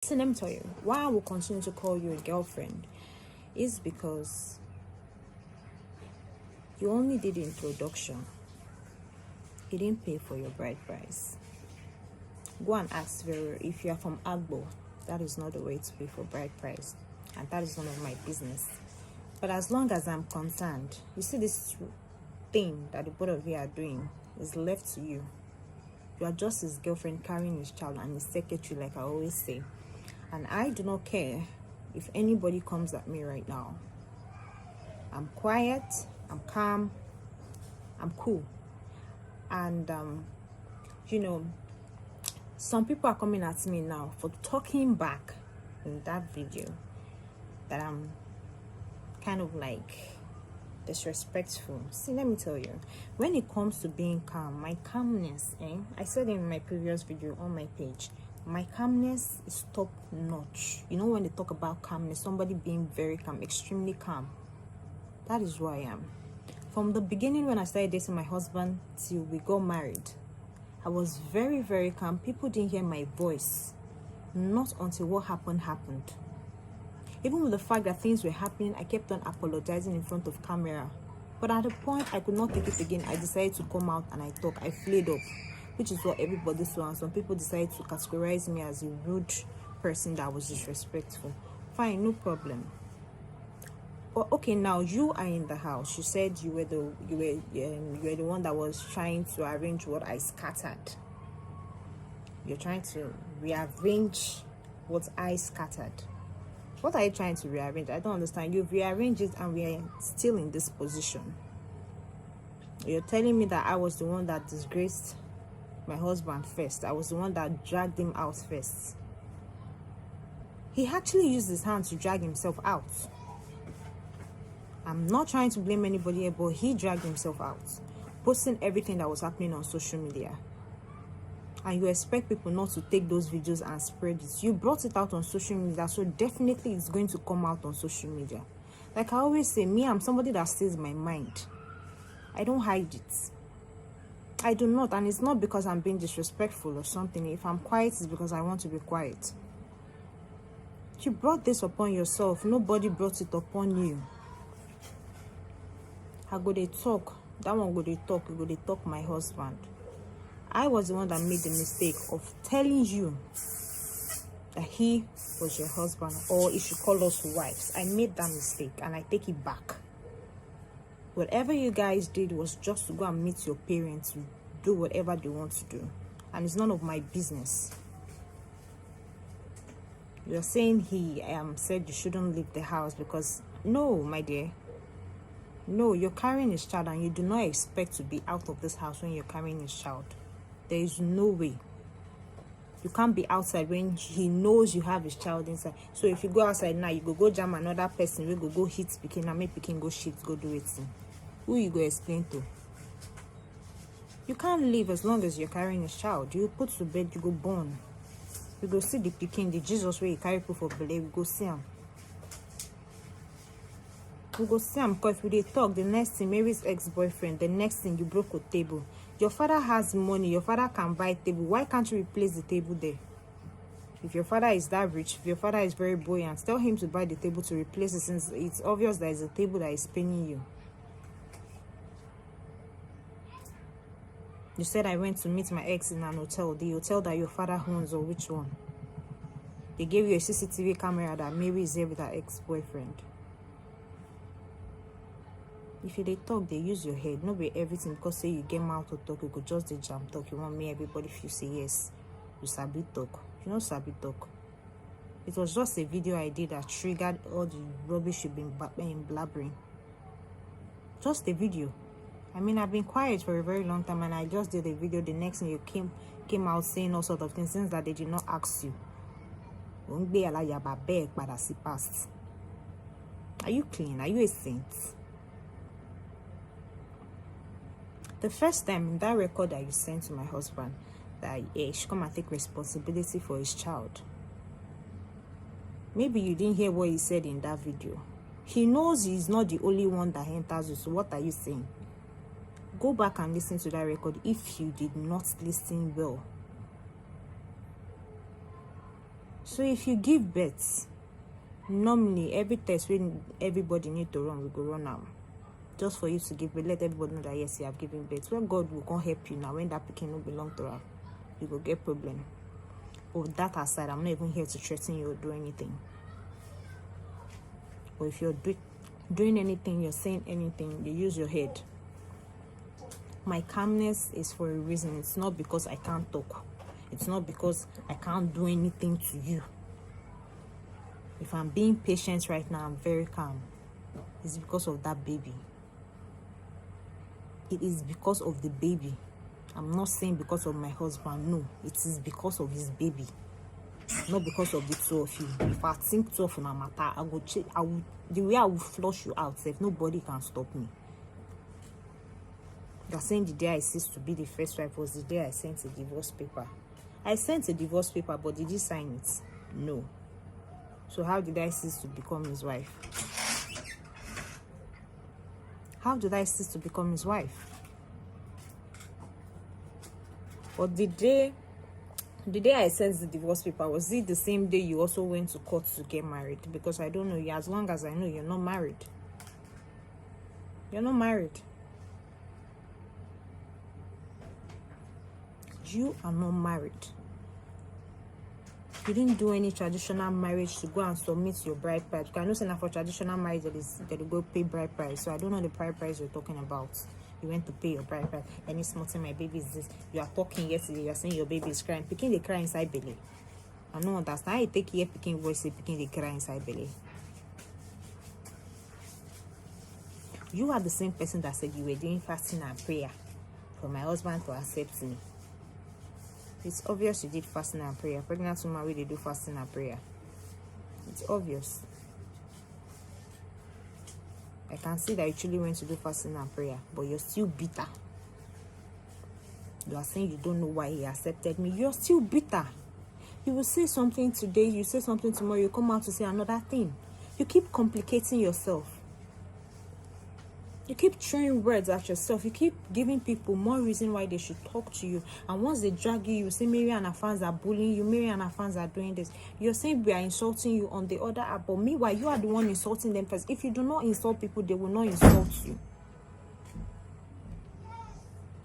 So let me tell you, why I will continue to call you a girlfriend is because you only did the introduction. You didn't pay for your bride price. Go and ask Vero if you are from Agbo. That is not the way to pay for bride price, and that is none of my business. But as long as I'm concerned, you see this thing that the both of you are doing is left to you. You are just his girlfriend carrying his child and his secretary, like I always say. And I do not care if anybody comes at me right now. I'm quiet, I'm calm, I'm cool. And some people are coming at me now for talking back in that video that I'm kind of like disrespectful. See, let me tell you, when it comes to being calm, my calmness, I said in my previous video on my page, my calmness is top notch. You know, when they talk about calmness, somebody being very calm, extremely calm, that is who I am. From the beginning, when I started dating my husband till we got married, I was very, very calm. People didn't hear my voice, not until what happened. Even with the fact that things were happening, I kept on apologizing in front of camera. But at a point, I could not take it again. I decided to come out and I talk. I flared up, which is what everybody saw. And some people decided to categorize me as a rude person that was disrespectful. Fine, no problem. Okay, now you are in the house. You said you were the one that was trying to arrange what I scattered. You're trying to rearrange what I scattered. What are you trying to rearrange? I don't understand. You've rearranged it and we are still in this position. You're telling me that I was the one that disgraced my husband first. I was the one that dragged him out first. He actually used his hand to drag himself out. I'm not trying to blame anybody here, but he dragged himself out, posting everything that was happening on social media. And you expect people not to take those videos and spread it. You brought it out on social media, so definitely it's going to come out on social media. Like I always say, me, I'm somebody that stays my mind. I don't hide it. I do not, and it's not because I'm being disrespectful or something. If I'm quiet, it's because I want to be quiet. You brought this upon yourself. Nobody brought it upon you. I go dey talk. That one go dey talk. You go dey talk my husband. I was the one that made the mistake of telling you that he was your husband, or you should call us wives. I made that mistake and I take it back. Whatever you guys did was just to go and meet your parents, to do whatever they want to do. And it's none of my business. You're saying he said you shouldn't leave the house because, no, my dear. No, you're carrying his child and you do not expect to be out of this house when you're carrying his child. There is no way. You can't be outside when he knows you have his child inside. So if you go outside now, you go jam another person, we go hit Pikin and make Pikin go shit, go do it. Who you go explain to? You can't leave as long as you're carrying his child. You put to bed, you go born. You go see the Pikin, the Jesus where you carry proof of belief, we go see him. We go see him because we dey talk. The next thing, Mary's ex-boyfriend, the next thing, you broke a table. Your father has money. Your father can buy a table. Why can't you replace the table there? If your father is that rich, if your father is very buoyant, tell him to buy the table to replace it, since it's obvious that it's a table that is paying you. You said I went to meet my ex in an hotel. The hotel that your father owns, or which one? They gave you a CCTV camera that Mary is there with her ex-boyfriend. If you dey talk, they use your head. Not be everything because say you get mouth to talk, you could just dey jam talk. You want me everybody if you say yes, you sabi talk. You know sabi talk. It was just a video I did that triggered all the rubbish you've been blabbering. Just a video. I mean, I've been quiet for a very long time and I just did a video. The next thing you came out saying all sort of things that they did not ask you. Are you clean? Are you a saint? The first time in that record that you sent to my husband, that he should come and take responsibility for his child. Maybe you didn't hear what he said in that video. He knows he's not the only one that enters you, so what are you saying? Go back and listen to that record if you did not listen well. So if you give birth, normally every test when everybody need to run, we go run now. Just for you to give birth, let everybody know that yes, you have given birth. When God will come help you now, when that pikin no belong to her, you will get problem. But that aside, I'm not even here to threaten you or do anything. But if you're doing anything, you're saying anything, you use your head. My calmness is for a reason. It's not because I can't talk. It's not because I can't do anything to you. If I'm being patient right now, I'm very calm. It's because of that baby. It is because of the baby. I'm not saying because of my husband. No, it is because of his baby. Not because of the two of you. If I think two of you matter, I will change. The way I will flush you out, if nobody can stop me. You're saying the day I ceased to be the first wife was the day I sent a divorce paper. I sent a divorce paper, but did he sign it? No. So how did I cease to become his wife? How did I cease to become his wife? But the day I sent the divorce paper, was it the same day you also went to court to get married? Because I don't know you. As long as I know, you're not married. You're not married. You are not married. You didn't do any traditional marriage to go and submit your bride price. I know saying for traditional marriage that you go pay bride price. So I don't know the bride price you're talking about. You went to pay your bride price. Any small thing, my baby is this. You are talking yesterday. You are saying your baby is crying. Picking the cry inside belly. I don't understand. How you take here picking voice, say picking the cry inside belly. You are the same person that said you were doing fasting and prayer for my husband to accept me. It's obvious you did fasting and prayer. Pregnant woman, they do fasting and prayer. It's obvious. I can see that you truly went to do fasting and prayer, but you're still bitter. You are saying you don't know why he accepted me. You're still bitter. You will say something today, you say something tomorrow, you come out to say another thing. You keep complicating yourself. You keep throwing words at yourself. You keep giving people more reason why they should talk to you. And once they drag you, you say Mary and her fans are bullying you. Mary and her fans are doing this. You're saying we are insulting you on the other app. But meanwhile, you are the one insulting them first. If you do not insult people, they will not insult you.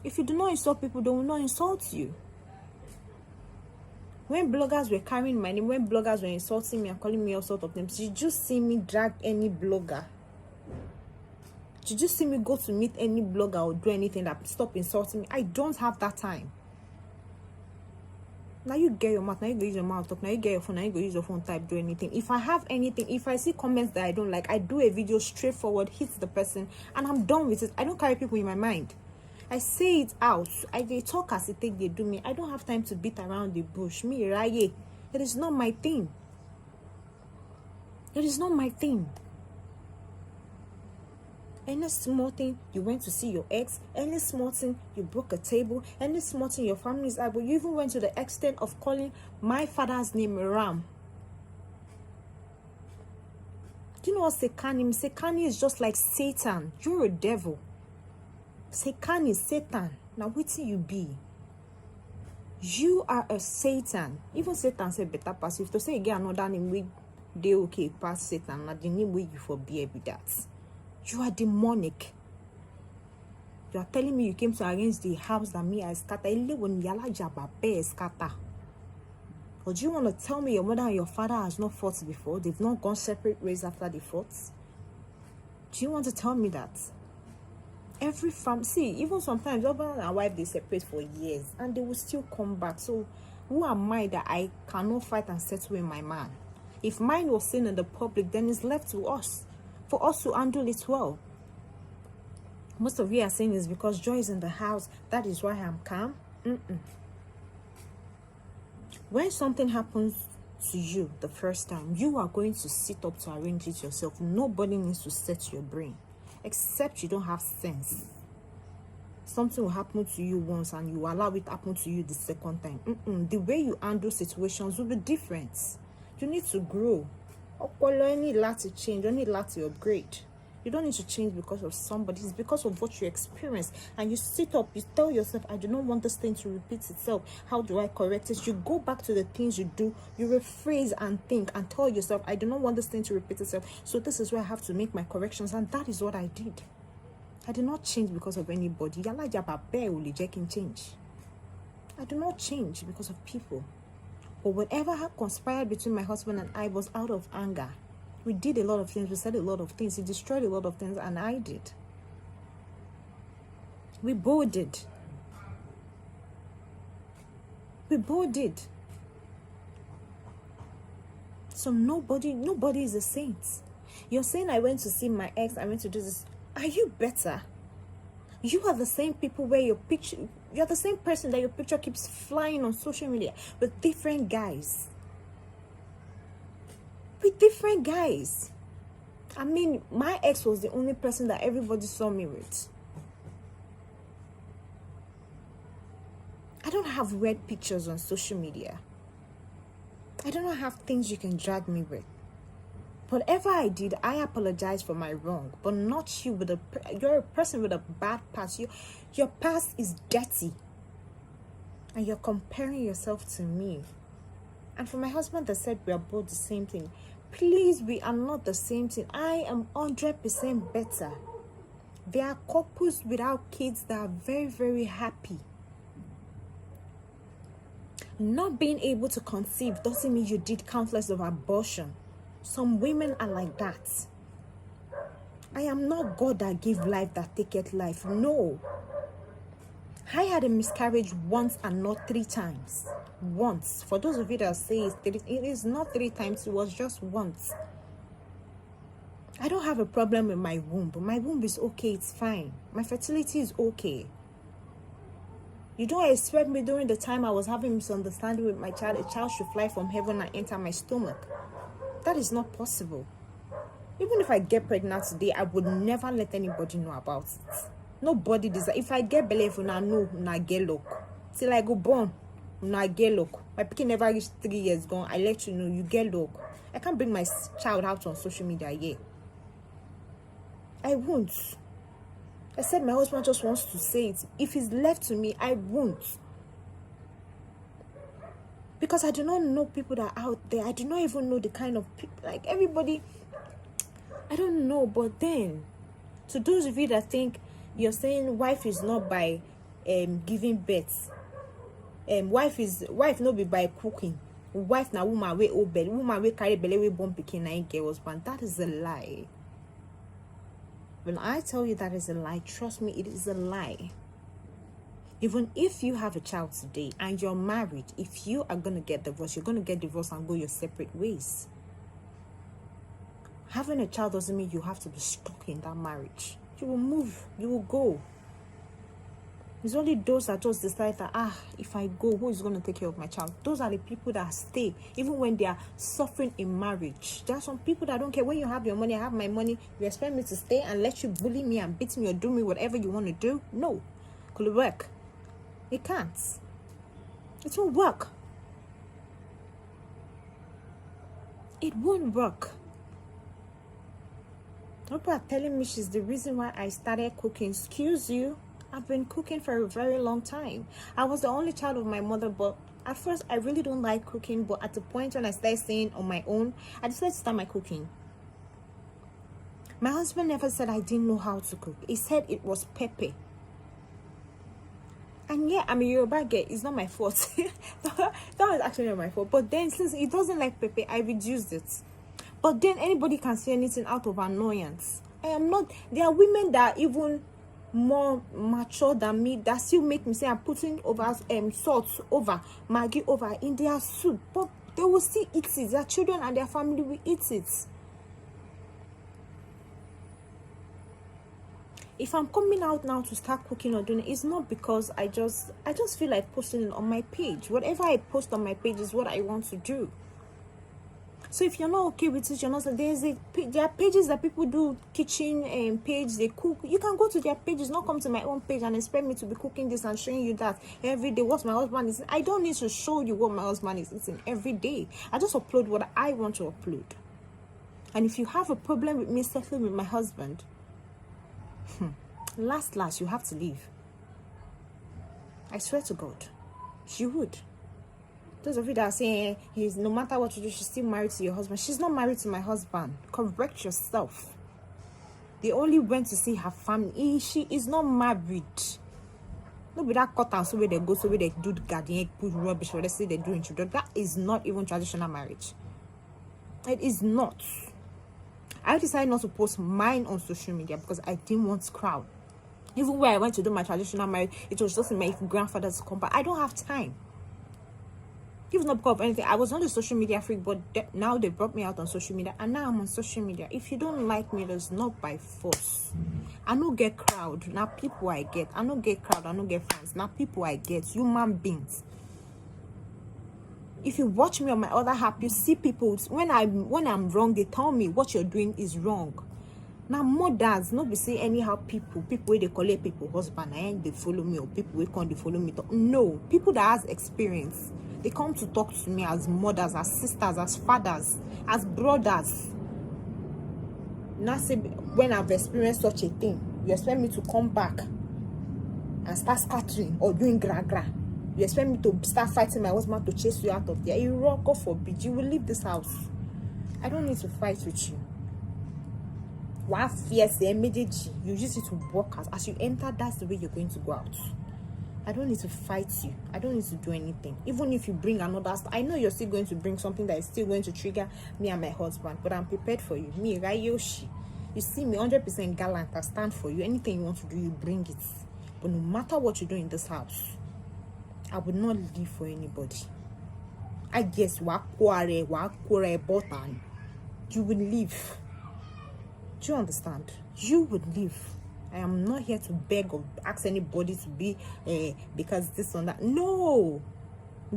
If you do not insult people, they will not insult you. When bloggers were carrying my name, when bloggers were insulting me and calling me all sorts of names, did you see me drag any blogger? Did you see me go to meet any blogger or do anything that stop insulting me? I don't have that time. Now you get your mouth, now you go use your mouth talk, now you get your phone, now you go use your phone type, do anything. If I have anything, if I see comments that I don't like, I do a video straightforward, hit the person, and I'm done with it. I don't carry people in my mind. I say it out. They talk as they take, they do me. I don't have time to beat around the bush. Me, Raye. It is not my thing. It is not my thing. Any small thing, you went to see your ex. Any small thing, you broke a table. Any small thing, your family is able. You even went to the extent of calling my father's name Ram. Do you know what Sekani means? Sekani is just like Satan. You're a devil. Sekani is Satan. Now, what do you be? You are a Satan. Even Satan said better pass. If to say again another name, we they okay pass Satan. Now the name way you for be with that. You are demonic. You are telling me you came to arrange the house that me I scatter. Or do you want to tell me your mother and your father has not fought before? They've not gone separate ways after they fought? Do you want to tell me that? Every family, see, even sometimes husband and wife, they separate for years and they will still come back. So who am I that I cannot fight and settle with my man? If mine was seen in the public, then it's left to us, for us to handle it well. Most of you are saying is because joy is in the house, that is why I'm calm. When something happens to you the first time, you are going to sit up to arrange it yourself. Nobody needs to set your brain, except you don't have sense. Something will happen to you once and you allow it to happen to you the second time. The way you handle situations will be different. You need to grow. You need to change. You need to upgrade. You don't need to change because of somebody. It's because of what you experience. And you sit up, you tell yourself, I do not want this thing to repeat itself. How do I correct it? You go back to the things you do. You rephrase and think and tell yourself, I do not want this thing to repeat itself. So this is where I have to make my corrections. And that is what I did. I did not change because of anybody. Change. I do not change because of people. But whatever had conspired between my husband and I was out of anger. We did a lot of things. We said a lot of things. He destroyed a lot of things, and I did. We both did. We both did. So nobody is a saint. You're saying I went to see my ex, I went to do this. Are you better? You are the same people where you're the same person that your picture keeps flying on social media with different guys. With different guys. I mean, my ex was the only person that everybody saw me with. I don't have weird pictures on social media. I don't have things you can drag me with. Whatever I did, I apologize for my wrong, but not you. You're a person with a bad past. Your past is dirty, and you're comparing yourself to me. And for my husband that said we are both the same thing, please, we are not the same thing. I am 100% better. There are couples without kids that are very, very happy. Not being able to conceive doesn't mean you did countless of abortion. Some women are like that. I am not God that give life that taketh life. No. I had a miscarriage once and not 3 times. Once. For those of you that say it is not 3 times, it was just once. I don't have a problem with my womb. My womb is okay, it's fine. My fertility is okay. You don't expect me during the time I was having misunderstanding with my child, a child should fly from heaven and enter my stomach. That is not possible. Even if I get pregnant today, I would never let anybody know about it. Nobody desire. If I get belly, if I know, I get luck. Till I go born, I get luck. My pikin never reached 3 years gone. I let you know, you get luck. I can't bring my child out on social media yet. I won't. I said my husband just wants to say it. If it's left to me, I won't. Because I do not know people that are out there. I do not even know the kind of people. Like everybody, I don't know. But then, to those of you that think you're saying wife is not by giving birth. Wife not be by cooking. Wife na woman we obey. Woman we carry belly we born pikin na get husband. That is a lie. When I tell you that is a lie, trust me, it is a lie. Even if you have a child today and you're married, if you are going to get divorced, you're going to get divorced and go your separate ways. Having a child doesn't mean you have to be stuck in that marriage. You will move. You will go. It's only those that just decide that, if I go, who is going to take care of my child? Those are the people that stay, even when they are suffering in marriage. There are some people that don't care. When you have your money, I have my money, you expect me to stay and let you bully me and beat me or do me whatever you want to do? No. Could it work? It can't. It won't work. It won't work. People are telling me she's the reason why I started cooking. Excuse you. I've been cooking for a very long time. I was the only child of my mother, but at first I really don't like cooking. But at the point when I started staying on my own, I decided to start my cooking. My husband never said I didn't know how to cook. He said it was pepper. And yeah, I'm a Yoruba girl. It's not my fault. That was actually not my fault. But then, since he doesn't like pepper, I reduced it. But then, anybody can say anything out of annoyance. I am not. There are women that are even more mature than me that still make me say I'm putting over salt over, Maggi over in their soup. But they will still eat it. Their children and their family will eat it. If I'm coming out now to start cooking or doing it, it's not because I just feel like posting it on my page. Whatever I post on my page is what I want to do. So if you're not okay with it, you're not. There are pages that people do kitchen page. They cook. You can go to their pages, not come to my own page and expect me to be cooking this and showing you that every day. What my husband is. I don't need to show you what my husband is eating every day. I just upload what I want to upload. And if you have a problem with me settling with my husband, last, you have to leave. I swear to God, she would. Those of you that are saying he's no matter what you do, she's still married to your husband. She's not married to my husband. Correct yourself. They only went to see her family. She is not married. No, be that cut and so where they go, so where they do the garden, put rubbish, or they say they do introduction. That is not even traditional marriage. It is not. I decided not to post mine on social media because I didn't want crowd. Even when I went to do my traditional marriage, it was just my grandfather's come back. I don't have time. Even not because of anything. I was on the social media freak, but now they brought me out on social media, and now I'm on social media. If you don't like me, that's not by force. I don't get crowd. Now people I get. I don't get crowd. I don't get fans. Now people I get. Human beings. If you watch me on my other app, you see people. When I'm wrong, they tell me what you're doing is wrong. Now mothers not be say anyhow people where they call it people husband and they follow me, or people where can't they follow me. No, people that has experience. They come to talk to me as mothers, as sisters, as fathers, as brothers. Now say when I've experienced such a thing, you expect me to come back and start scattering or doing gra. You expect me to start fighting my husband to chase you out of there. You rock, God forbid, you will leave this house. I don't need to fight with you. One fierce immediately, you just need to walk out. As you enter, that's the way you're going to go out. I don't need to fight you. I don't need to do anything. Even if you bring another, I know you're still going to bring something that is still going to trigger me and my husband, but I'm prepared for you. Me, Rayoshi. You see me 100% gallant. I stand for you. Anything you want to do, you bring it. But no matter what you do in this house, I would not leave for anybody. I guess you would leave. Do you understand? You would leave. I am not here to beg or ask anybody to be because this or that. No,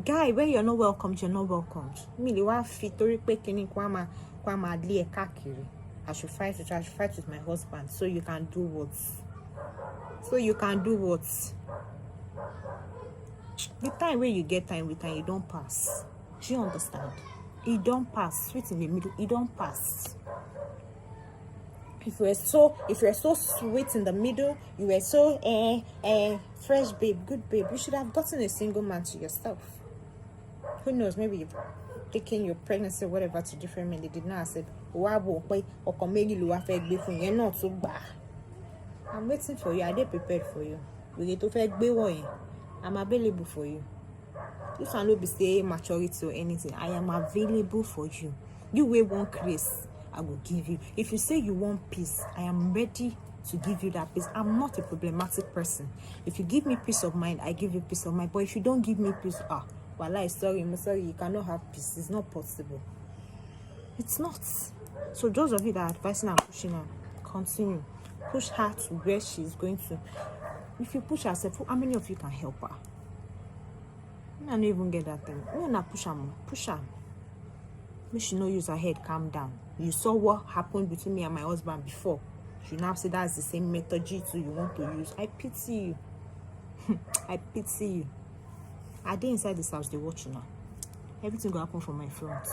guy, when you're not welcomed, you're not welcomed. I should fight with my husband. So you can do what? The time where you get time with time, you don't pass. Do you understand? It don't pass. Sweet in the middle, it don't pass. If you're so sweet in the middle, you were so fresh babe, good babe, you should have gotten a single man to yourself. Who knows, maybe you've taken your pregnancy or whatever to different men. They did not accept. I'm waiting for you. I did prepared for you. I'm available for you. If I not be saying maturity or anything, I am available for you. You will want grace, I will give you. If you say you want peace, I am ready to give you that peace. I'm not a problematic person. If you give me peace of mind, I give you peace of mind. But if you don't give me peace, I'm sorry, you cannot have peace. It's not possible. It's not. So those of you that are advising and pushing her, continue. Push her to where she's going to. If you push herself, how many of you can help her? I don't even get that thing. When I push her. Make she no use her head, calm down. You saw what happened between me and my husband before. You now say that's the same method you want to use. I pity you. I pity you. I dey inside this house, they watch you now. Everything will happen from my front.